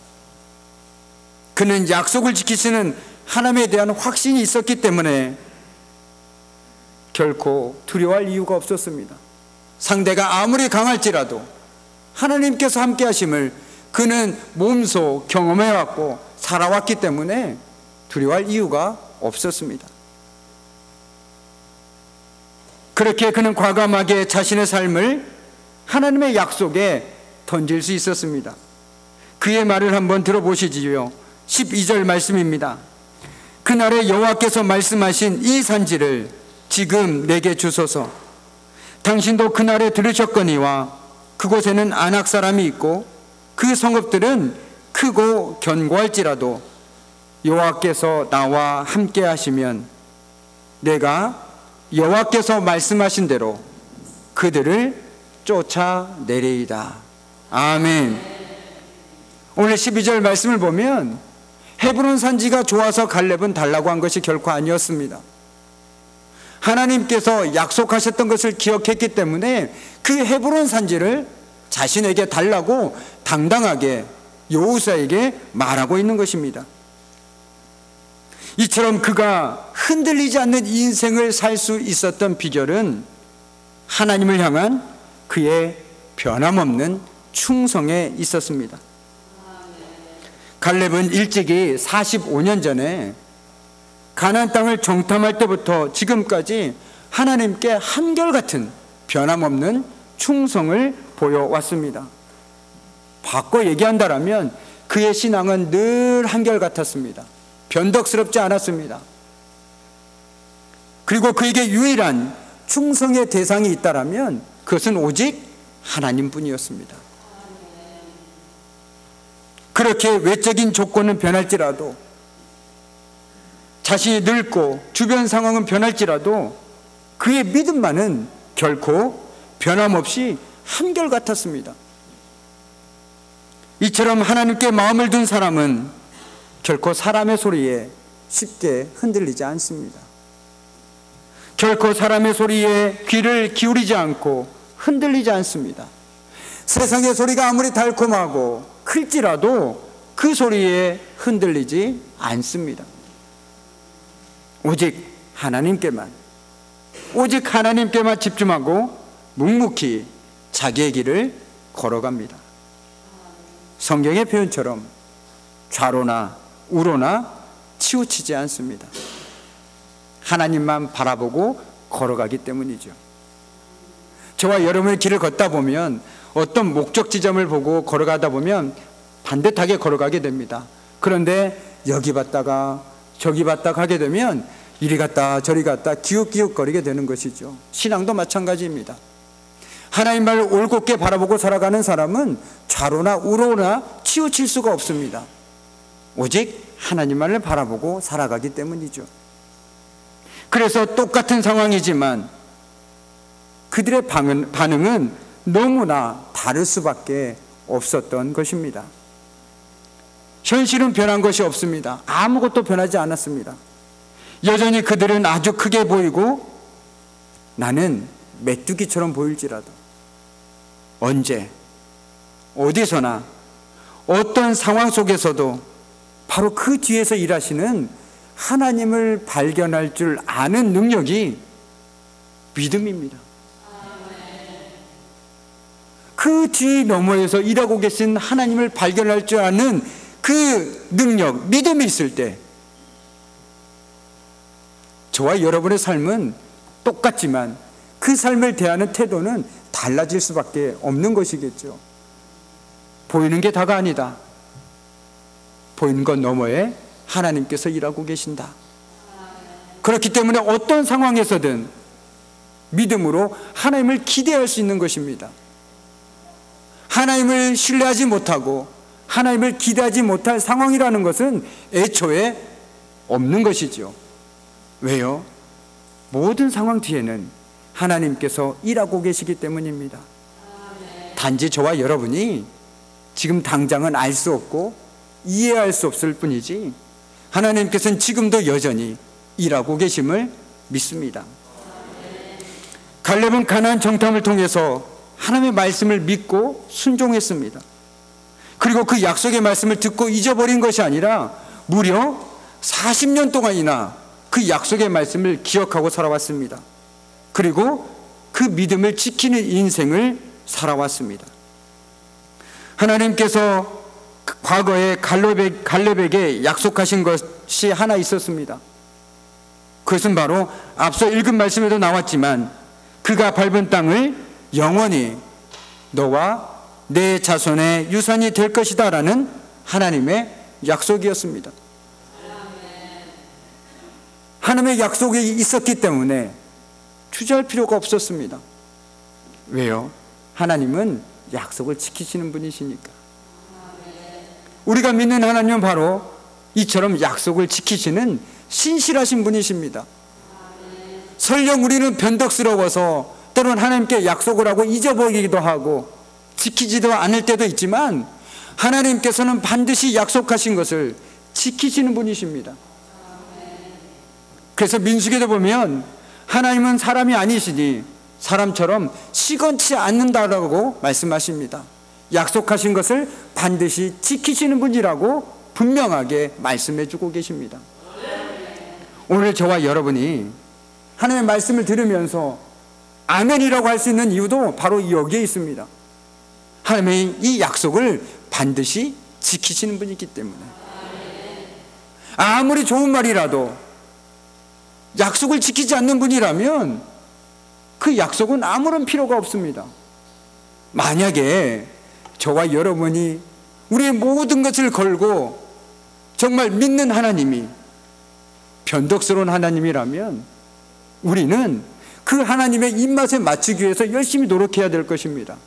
그는 약속을 지키시는 하나님에 대한 확신이 있었기 때문에 결코 두려워할 이유가 없었습니다. 상대가 아무리 강할지라도 하나님께서 함께 하심을 그는 몸소 경험해왔고 살아왔기 때문에 두려워할 이유가 없었습니다. 그렇게 그는 과감하게 자신의 삶을 하나님의 약속에 던질 수 있었습니다. 그의 말을 한번 들어보시지요. 12절 말씀입니다. 그날에 여호와께서 말씀하신 이 산지를 지금 내게 주소서. 당신도 그날에 들으셨거니와 그곳에는 아낙 사람이 있고 그 성읍들은 크고 견고할지라도 여호와께서 나와 함께 하시면 내가 여호와께서 말씀하신 대로 그들을 쫓아내리이다. 아멘. 오늘 12절 말씀을 보면 헤브론 산지가 좋아서 갈렙은 달라고 한 것이 결코 아니었습니다. 하나님께서 약속하셨던 것을 기억했기 때문에 그 헤브론 산지를 자신에게 달라고 당당하게 여호수아에게 말하고 있는 것입니다. 이처럼 그가 흔들리지 않는 인생을 살 수 있었던 비결은 하나님을 향한 그의 변함없는 충성에 있었습니다. 갈렙은 일찍이 45년 전에 가나안 땅을 정탐할 때부터 지금까지 하나님께 한결같은 변함없는 충성을 보여왔습니다. 바꿔 얘기한다면 그의 신앙은 늘 한결같았습니다. 변덕스럽지 않았습니다. 그리고 그에게 유일한 충성의 대상이 있다면 그것은 오직 하나님뿐이었습니다. 그렇게 외적인 조건은 변할지라도 자신이 늙고 주변 상황은 변할지라도 그의 믿음만은 결코 변함없이 한결같았습니다. 이처럼 하나님께 마음을 둔 사람은 결코 사람의 소리에 쉽게 흔들리지 않습니다. 결코 사람의 소리에 귀를 기울이지 않고 흔들리지 않습니다. 세상의 소리가 아무리 달콤하고 클지라도 그 소리에 흔들리지 않습니다. 오직 하나님께만 집중하고 묵묵히 자기의 길을 걸어갑니다. 성경의 표현처럼 좌로나 우로나 치우치지 않습니다. 하나님만 바라보고 걸어가기 때문이죠. 저와 여러분의 길을 걷다 보면 어떤 목적 지점을 보고 걸어가다 보면 반듯하게 걸어가게 됩니다. 그런데 여기 봤다가 저기 봤다가 하게 되면 이리 갔다 저리 갔다 기웃기웃거리게 되는 것이죠. 신앙도 마찬가지입니다. 하나님 말을 올곧게 바라보고 살아가는 사람은 좌로나 우로나 치우칠 수가 없습니다. 오직 하나님 말을 바라보고 살아가기 때문이죠. 그래서 똑같은 상황이지만 그들의 반응은 너무나 다를 수밖에 없었던 것입니다. 현실은 변한 것이 없습니다. 아무것도 변하지 않았습니다. 여전히 그들은 아주 크게 보이고 나는 메뚜기처럼 보일지라도 언제 어디서나 어떤 상황 속에서도 바로 그 뒤에서 일하시는 하나님을 발견할 줄 아는 능력이 믿음입니다. 그 뒤 너머에서 일하고 계신 하나님을 발견할 줄 아는 그 능력, 믿음이 있을 때 저와 여러분의 삶은 똑같지만 그 삶을 대하는 태도는 달라질 수밖에 없는 것이겠죠. 보이는 게 다가 아니다. 보이는 것 너머에 하나님께서 일하고 계신다. 그렇기 때문에 어떤 상황에서든 믿음으로 하나님을 기대할 수 있는 것입니다. 하나님을 신뢰하지 못하고 하나님을 기대하지 못할 상황이라는 것은 애초에 없는 것이죠. 왜요? 모든 상황 뒤에는 하나님께서 일하고 계시기 때문입니다. 단지 저와 여러분이 지금 당장은 알 수 없고 이해할 수 없을 뿐이지 하나님께서는 지금도 여전히 일하고 계심을 믿습니다. 갈렙은 가나안 정탐을 통해서 하나님의 말씀을 믿고 순종했습니다. 그리고 그 약속의 말씀을 듣고 잊어버린 것이 아니라 무려 40년 동안이나 그 약속의 말씀을 기억하고 살아왔습니다. 그리고 그 믿음을 지키는 인생을 살아왔습니다. 하나님께서 과거에 갈렙에게 약속하신 것이 하나 있었습니다. 그것은 바로 앞서 읽은 말씀에도 나왔지만 그가 밟은 땅을 영원히 너와 내 자손의 유산이 될 것이다 라는 하나님의 약속이었습니다. 하나님의 약속이 있었기 때문에 주저할 필요가 없었습니다. 왜요? 하나님은 약속을 지키시는 분이시니까. 우리가 믿는 하나님은 바로 이처럼 약속을 지키시는 신실하신 분이십니다. 설령 우리는 변덕스러워서 때로는 하나님께 약속을 하고 잊어버리기도 하고 지키지도 않을 때도 있지만 하나님께서는 반드시 약속하신 것을 지키시는 분이십니다. 그래서 민수기도 보면 하나님은 사람이 아니시니 사람처럼 시건치 않는다라고 말씀하십니다. 약속하신 것을 반드시 지키시는 분이라고 분명하게 말씀해 주고 계십니다. 오늘 저와 여러분이 하나님의 말씀을 들으면서 아멘이라고 할 수 있는 이유도 바로 여기에 있습니다. 하나님의 이 약속을 반드시 지키시는 분이기 때문에 아무리 좋은 말이라도 약속을 지키지 않는 분이라면 그 약속은 아무런 필요가 없습니다. 만약에 저와 여러분이 우리의 모든 것을 걸고 정말 믿는 하나님이 변덕스러운 하나님이라면 우리는 그 하나님의 입맛에 맞추기 위해서 열심히 노력해야 될 것입니다.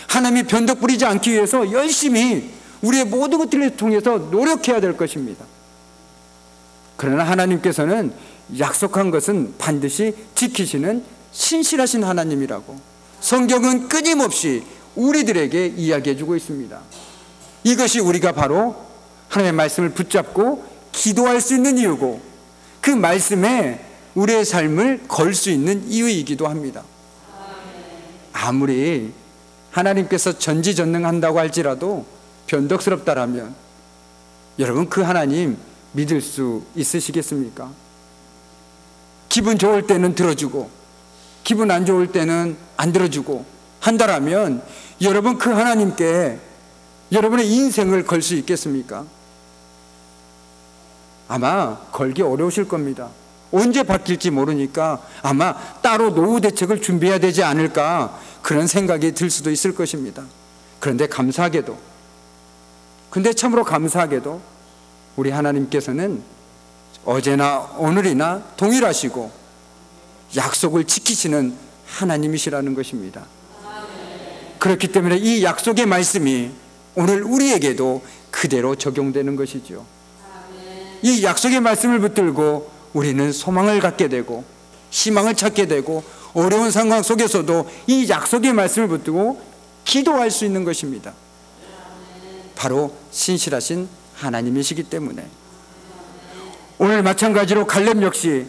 하나님이 변덕 부리지 않기 위해서 열심히 우리의 모든 것들을 통해서 노력해야 될 것입니다. 그러나 하나님께서는 약속한 것은 반드시 지키시는 신실하신 하나님이라고 성경은 끊임없이 우리들에게 이야기해 주고 있습니다. 이것이 우리가 바로 하나님의 말씀을 붙잡고 기도할 수 있는 이유고 그 말씀에 우리의 삶을 걸 수 있는 이유이기도 합니다. 아무리 하나님께서 전지전능한다고 할지라도 변덕스럽다라면 여러분 그 하나님 믿을 수 있으시겠습니까? 기분 좋을 때는 들어주고 기분 안 좋을 때는 안 들어주고 한다라면 여러분 그 하나님께 여러분의 인생을 걸 수 있겠습니까? 아마 걸기 어려우실 겁니다. 언제 바뀔지 모르니까 아마 따로 노후 대책을 준비해야 되지 않을까, 그런 생각이 들 수도 있을 것입니다. 그런데 참으로 감사하게도 우리 하나님께서는 어제나 오늘이나 동일하시고 약속을 지키시는 하나님이시라는 것입니다. 그렇기 때문에 이 약속의 말씀이 오늘 우리에게도 그대로 적용되는 것이죠. 이 약속의 말씀을 붙들고 우리는 소망을 갖게 되고 희망을 찾게 되고 어려운 상황 속에서도 이 약속의 말씀을 붙들고 기도할 수 있는 것입니다. 바로 신실하신 하나님이시기 때문에. 오늘 마찬가지로 갈렙 역시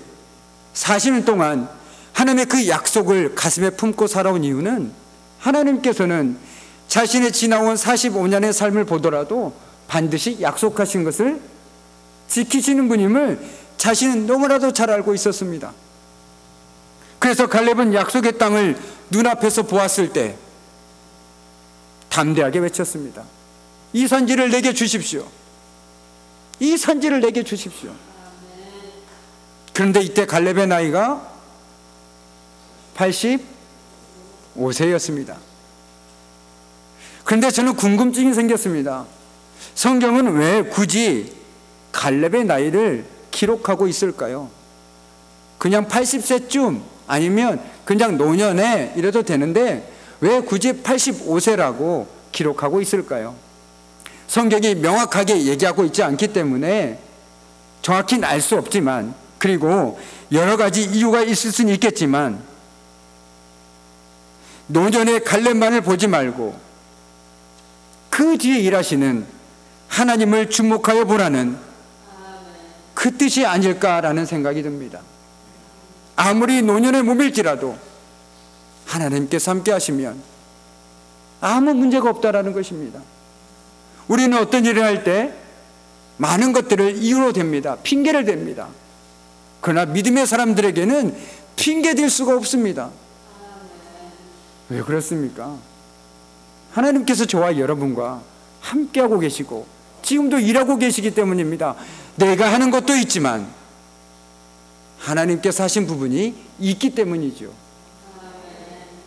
40년 동안 하나님의 그 약속을 가슴에 품고 살아온 이유는, 하나님께서는 자신의 지나온 45년의 삶을 보더라도 반드시 약속하신 것을 지키시는 분임을 자신은 너무나도 잘 알고 있었습니다. 그래서 갈렙은 약속의 땅을 눈앞에서 보았을 때 담대하게 외쳤습니다. 이 산지를 내게 주십시오. 이 산지를 내게 주십시오. 그런데 이때 갈렙의 나이가 85세였습니다. 그런데 저는 궁금증이 생겼습니다. 성경은 왜 굳이 갈렙의 나이를 기록하고 있을까요? 그냥 80세쯤 아니면 그냥 노년에 이래도 되는데 왜 굳이 85세라고 기록하고 있을까요? 성경이 명확하게 얘기하고 있지 않기 때문에 정확히는 알 수 없지만, 그리고 여러 가지 이유가 있을 수는 있겠지만, 노년의 갈렙만을 보지 말고 그 뒤에 일하시는 하나님을 주목하여 보라는 그 뜻이 아닐까라는 생각이 듭니다. 아무리 노년의 몸일지라도 하나님께서 함께 하시면 아무 문제가 없다라는 것입니다. 우리는 어떤 일을 할 때 많은 것들을 이유로 댑니다. 핑계를 댑니다. 그러나 믿음의 사람들에게는 핑계 댈 수가 없습니다. 왜 그렇습니까? 하나님께서 저와 여러분과 함께하고 계시고 지금도 일하고 계시기 때문입니다. 내가 하는 것도 있지만 하나님께서 하신 부분이 있기 때문이죠.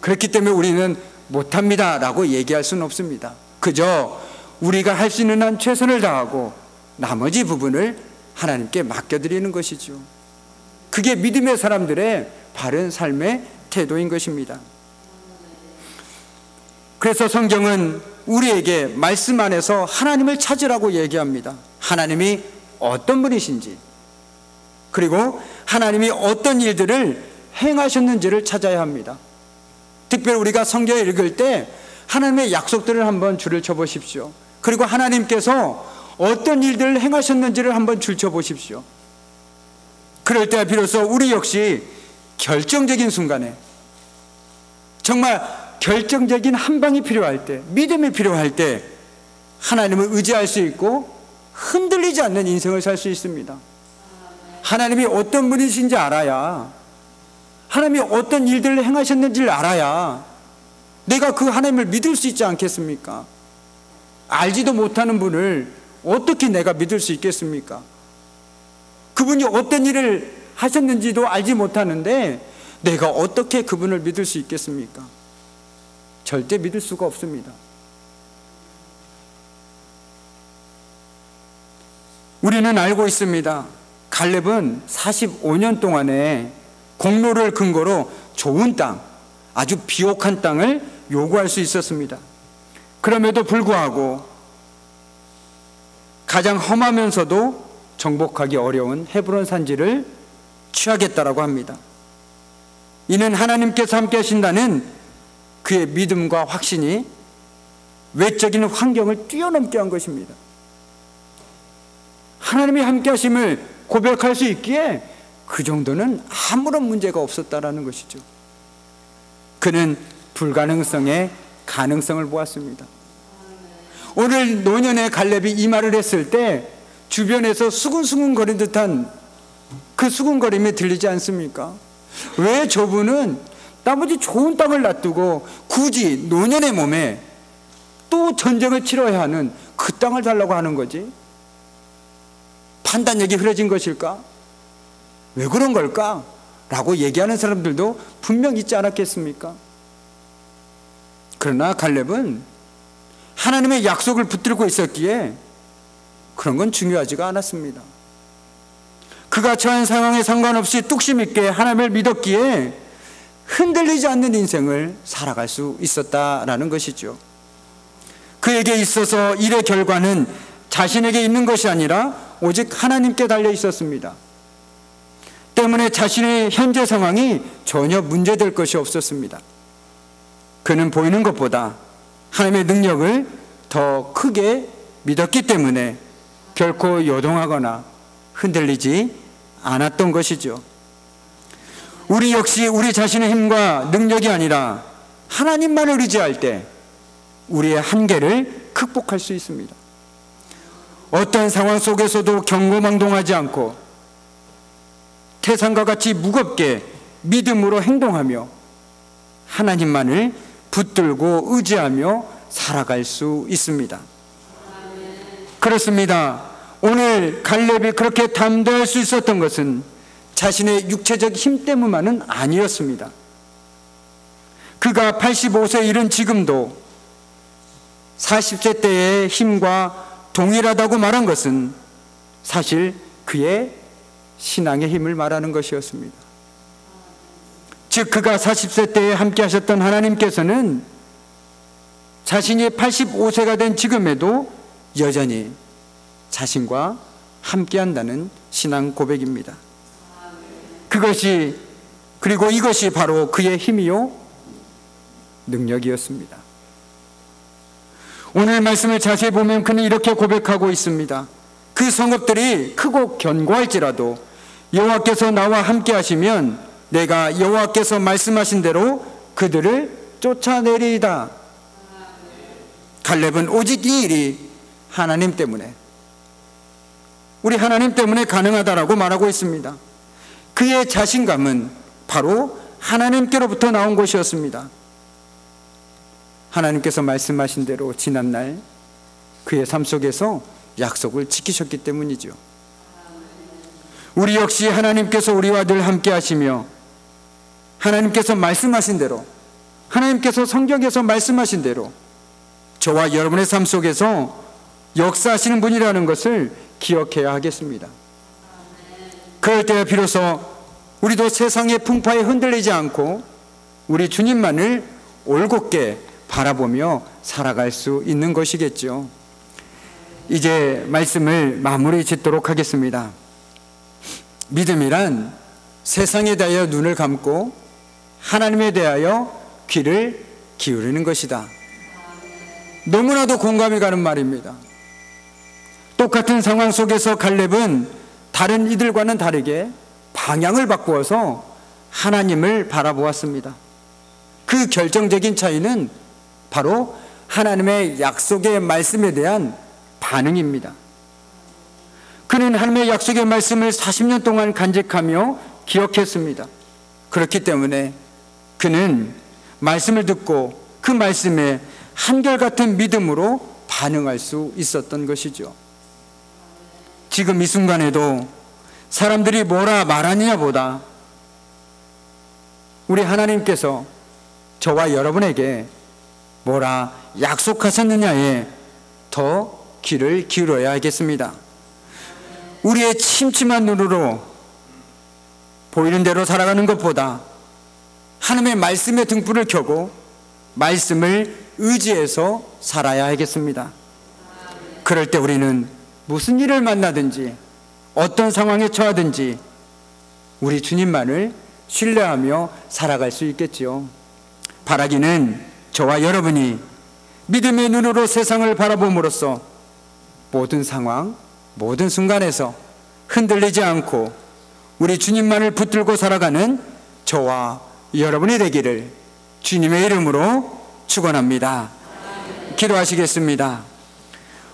그렇기 때문에 우리는 못합니다 라고 얘기할 수는 없습니다. 그저 우리가 할 수 있는 한 최선을 다하고 나머지 부분을 하나님께 맡겨드리는 것이죠. 그게 믿음의 사람들의 바른 삶의 태도인 것입니다. 그래서 성경은 우리에게 말씀 안에서 하나님을 찾으라고 얘기합니다. 하나님이 어떤 분이신지, 그리고 하나님이 어떤 일들을 행하셨는지를 찾아야 합니다. 특별히 우리가 성경을 읽을 때 하나님의 약속들을 한번 줄을 쳐보십시오. 그리고 하나님께서 어떤 일들을 행하셨는지를 한번 줄쳐보십시오. 그럴 때 비로소 우리 역시 결정적인 순간에, 정말 결정적인 한 방이 필요할 때, 믿음이 필요할 때 하나님을 의지할 수 있고 흔들리지 않는 인생을 살 수 있습니다. 하나님이 어떤 분이신지 알아야, 하나님이 어떤 일들을 행하셨는지를 알아야 내가 그 하나님을 믿을 수 있지 않겠습니까? 알지도 못하는 분을 어떻게 내가 믿을 수 있겠습니까? 그분이 어떤 일을 하셨는지도 알지 못하는데 내가 어떻게 그분을 믿을 수 있겠습니까? 절대 믿을 수가 없습니다. 우리는 알고 있습니다. 갈렙은 45년 동안에 공로를 근거로 좋은 땅, 아주 비옥한 땅을 요구할 수 있었습니다. 그럼에도 불구하고 가장 험하면서도 정복하기 어려운 헤브론 산지를 취하겠다라고 합니다. 이는 하나님께서 함께 하신다는 그의 믿음과 확신이 외적인 환경을 뛰어넘게 한 것입니다. 하나님이 함께 하심을 고백할 수 있기에 그 정도는 아무런 문제가 없었다라는 것이죠. 그는 불가능성의 가능성을 보았습니다. 오늘 노년의 갈렙이 이 말을 했을 때 주변에서 수근수근거린 듯한 그 수근거림이 들리지 않습니까? 왜 저분은 나머지 좋은 땅을 놔두고 굳이 노년의 몸에 또 전쟁을 치러야 하는 그 땅을 달라고 하는 거지? 판단력이 흐려진 것일까? 왜 그런 걸까? 라고 얘기하는 사람들도 분명 있지 않았겠습니까? 그러나 갈렙은 하나님의 약속을 붙들고 있었기에 그런 건 중요하지가 않았습니다. 그가 처한 상황에 상관없이 뚝심 있게 하나님을 믿었기에 흔들리지 않는 인생을 살아갈 수 있었다라는 것이죠. 그에게 있어서 일의 결과는 자신에게 있는 것이 아니라 오직 하나님께 달려 있었습니다. 때문에 자신의 현재 상황이 전혀 문제될 것이 없었습니다. 그는 보이는 것보다 하나님의 능력을 더 크게 믿었기 때문에 결코 요동하거나 흔들리지 않았던 것이죠. 우리 역시 우리 자신의 힘과 능력이 아니라 하나님만을 의지할 때 우리의 한계를 극복할 수 있습니다. 어떤 상황 속에서도 경거망동하지 않고 태산과 같이 무겁게 믿음으로 행동하며 하나님만을 붙들고 의지하며 살아갈 수 있습니다. 그렇습니다. 오늘 갈렙이 그렇게 담대할 수 있었던 것은 자신의 육체적 힘 때문만은 아니었습니다. 그가 85세 이른 지금도 40세 때의 힘과 동일하다고 말한 것은 사실 그의 신앙의 힘을 말하는 것이었습니다. 즉 그가 40세 때에 함께 하셨던 하나님께서는 자신이 85세가 된 지금에도 여전히 자신과 함께 한다는 신앙 고백입니다. 그리고 이것이 바로 그의 힘이요 능력이었습니다. 오늘 말씀을 자세히 보면 그는 이렇게 고백하고 있습니다. 그 성읍들이 크고 견고할지라도 여호와께서 나와 함께 하시면 내가 여호와께서 말씀하신 대로 그들을 쫓아내리이다. 갈렙은 오직 이 일이 하나님 때문에, 우리 하나님 때문에 가능하다라고 말하고 있습니다. 그의 자신감은 바로 하나님께로부터 나온 것이었습니다. 하나님께서 말씀하신 대로 지난날 그의 삶 속에서 약속을 지키셨기 때문이죠. 우리 역시 하나님께서 우리와 늘 함께 하시며 하나님께서 말씀하신 대로, 하나님께서 성경에서 말씀하신 대로 저와 여러분의 삶 속에서 역사하시는 분이라는 것을 기억해야 하겠습니다. 그럴 때 비로소 우리도 세상의 풍파에 흔들리지 않고 우리 주님만을 올곧게 바라보며 살아갈 수 있는 것이겠죠. 이제 말씀을 마무리 짓도록 하겠습니다. 믿음이란 세상에 대하여 눈을 감고 하나님에 대하여 귀를 기울이는 것이다. 너무나도 공감이 가는 말입니다. 똑같은 상황 속에서 갈렙은 다른 이들과는 다르게 방향을 바꾸어서 하나님을 바라보았습니다. 그 결정적인 차이는 바로 하나님의 약속의 말씀에 대한 반응입니다. 그는 하나님의 약속의 말씀을 40년 동안 간직하며 기억했습니다. 그렇기 때문에 그는 말씀을 듣고 그 말씀에 한결같은 믿음으로 반응할 수 있었던 것이죠. 지금 이 순간에도 사람들이 뭐라 말하느냐 보다 우리 하나님께서 저와 여러분에게 뭐라 약속하셨느냐에 더 귀를 기울여야 하겠습니다. 우리의 침침한 눈으로 보이는 대로 살아가는 것보다 하나님의 말씀의 등불을 켜고 말씀을 의지해서 살아야 하겠습니다. 그럴 때 우리는 무슨 일을 만나든지 어떤 상황에 처하든지 우리 주님만을 신뢰하며 살아갈 수 있겠지요. 바라기는 저와 여러분이 믿음의 눈으로 세상을 바라봄으로써 모든 상황, 모든 순간에서 흔들리지 않고 우리 주님만을 붙들고 살아가는 저와 여러분이 되기를 주님의 이름으로 축원합니다. 기도하시겠습니다.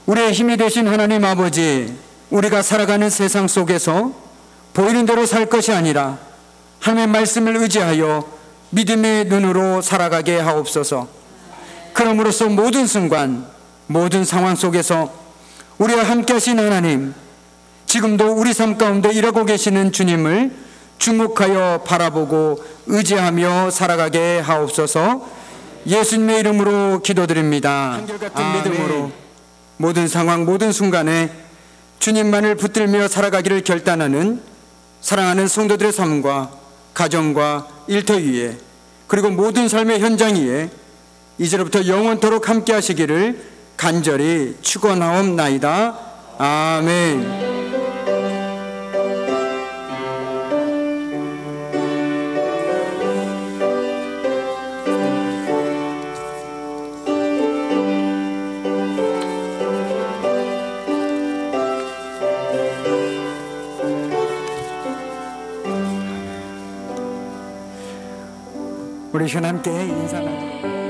우리의 힘이 되신 하나님 아버지, 우리가 살아가는 세상 속에서 보이는 대로 살 것이 아니라 하나님의 말씀을 의지하여 믿음의 눈으로 살아가게 하옵소서. 그럼으로써 모든 순간, 모든 상황 속에서 우리와 함께 하신 하나님, 지금도 우리 삶 가운데 일하고 계시는 주님을 주목하여 바라보고 의지하며 살아가게 하옵소서. 예수님의 이름으로 기도드립니다. 한결같은 믿음으로 모든 상황 모든 순간에 주님만을 붙들며 살아가기를 결단하는 사랑하는 성도들의 삶과 가정과 일터 위에 그리고 모든 삶의 현장 위에 이제로부터 영원토록 함께 하시기를 간절히 축원하옵나이다. 아멘. 우리 신함께 인사 나누고